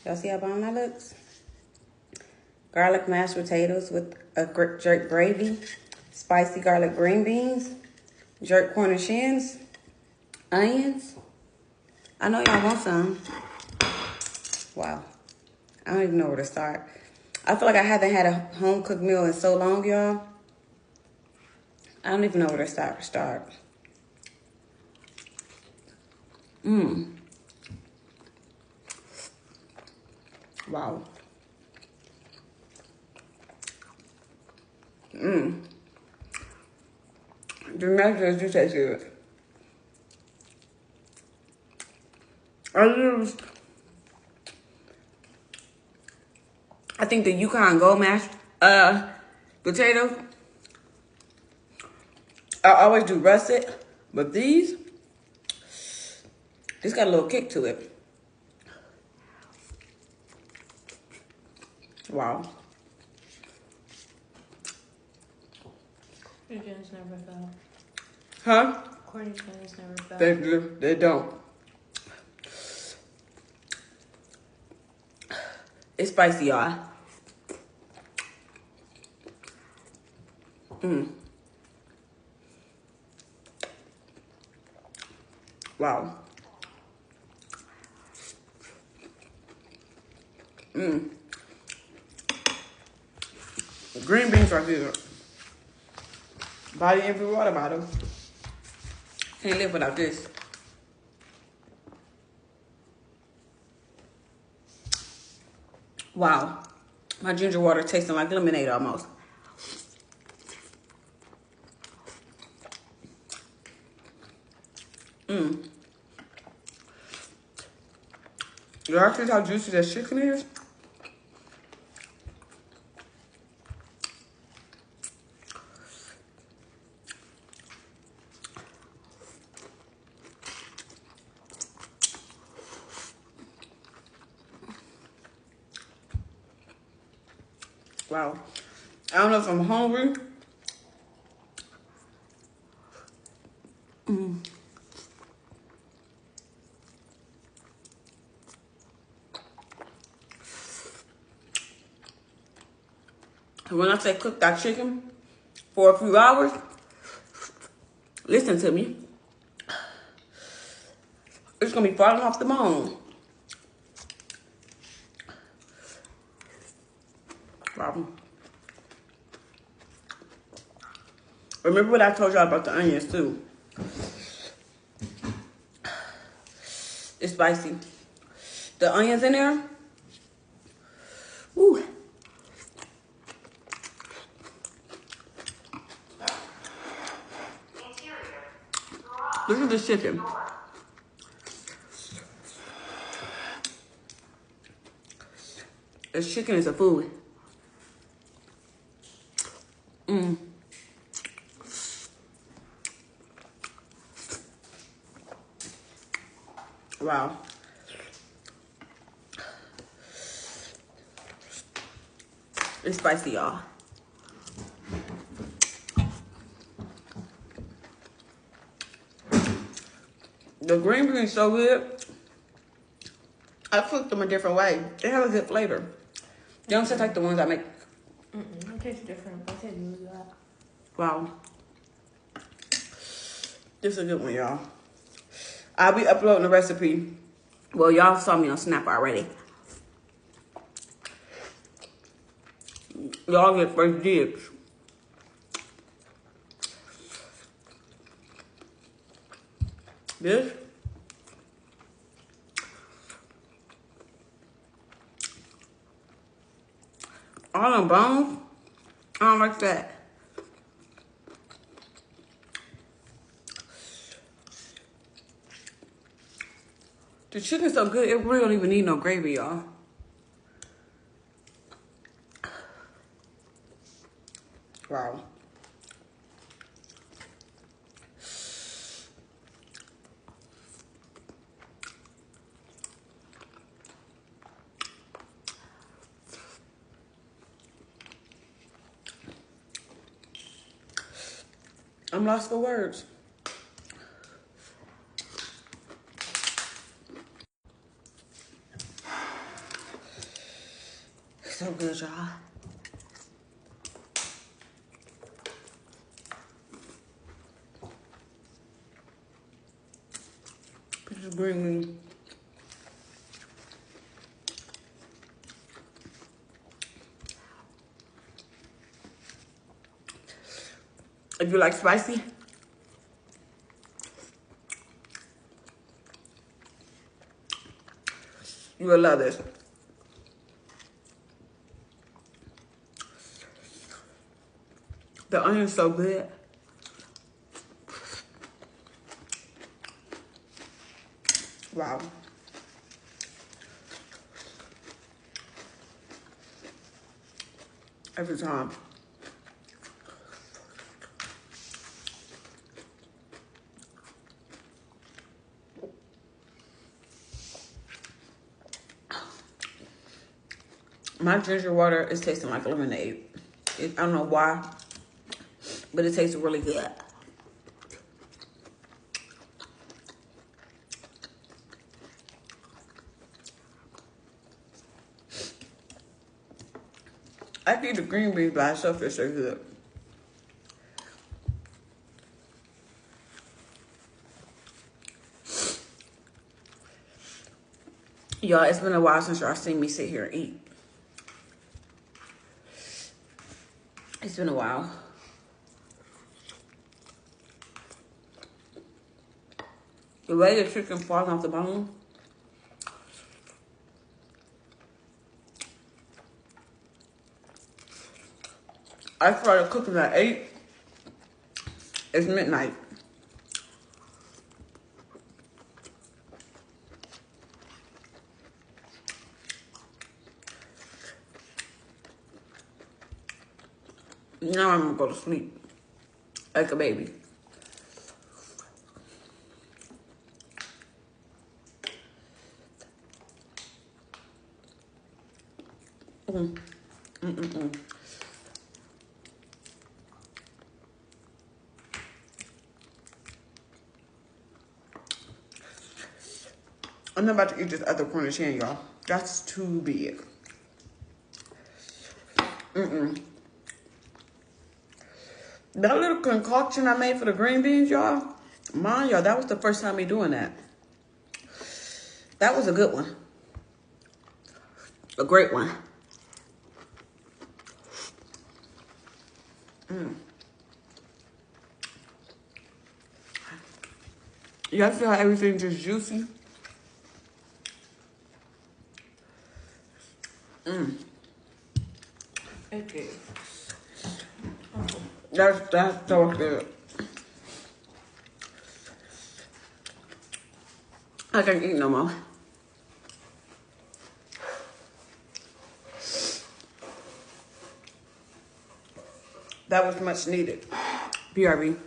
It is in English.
Y'all see how bomb that looks? Garlic mashed potatoes with a jerk gravy, spicy garlic green beans, jerk Cornish hens, onions. I know y'all want some. Wow. I don't even know where to start. I feel like I haven't had a home-cooked meal in so long, y'all. I don't even know where to start. Wow. The measures do taste good. I think the Yukon Gold mashed potatoes. I always do russet, but this got a little kick to it. Wow. Cornish hens never fail. Huh? Cornish hens never fail. They don't. It's spicy, y'all. Wow. Green beans are good. Body empty water bottle. Can't live without this. Wow. My ginger water tasting like lemonade almost. Y'all see how juicy that chicken is? Wow. I don't know if I'm hungry. When I say cook that chicken for a few hours, listen to me. It's gonna be falling off the bone. Wow. Remember what I told y'all about the onions too. It's spicy. The onions in there. Ooh. Look at this chicken. This chicken is a food. Wow. It's spicy, y'all. The green beans is so good. I cooked them a different way. They have a good flavor. They don't taste like the ones I make. It tastes different, but it tastes really good. Wow. This is a good one, y'all. I'll be uploading the recipe. Well, y'all saw me on Snap already. Y'all get first dibs. This. All them bones. I don't like that. The chicken's so good, it really don't even need no gravy, y'all. Wow. I'm lost for words. So good, y'all. This is green beans. If you like spicy, you will love this. The onion's so good. Wow. Every time. My ginger water is tasting like lemonade. I don't know why, but it tastes really good. I can eat the green beans by itself, it's so good. Y'all, it's been a while since y'all seen me sit here and eat. It's been a while. The way the chicken falls off the bone. I started cooking at 8. It's midnight. Now I'm gonna go to sleep like a baby. I'm not about to eat this other Cornish hen, y'all. That's too big. That little concoction I made for the green beans, y'all. Mind y'all, that was the first time me doing that. That was a good one. A great one. Y'all see how everything's just juicy? Okay. That's so good. I can't eat no more. That was much needed. BRB.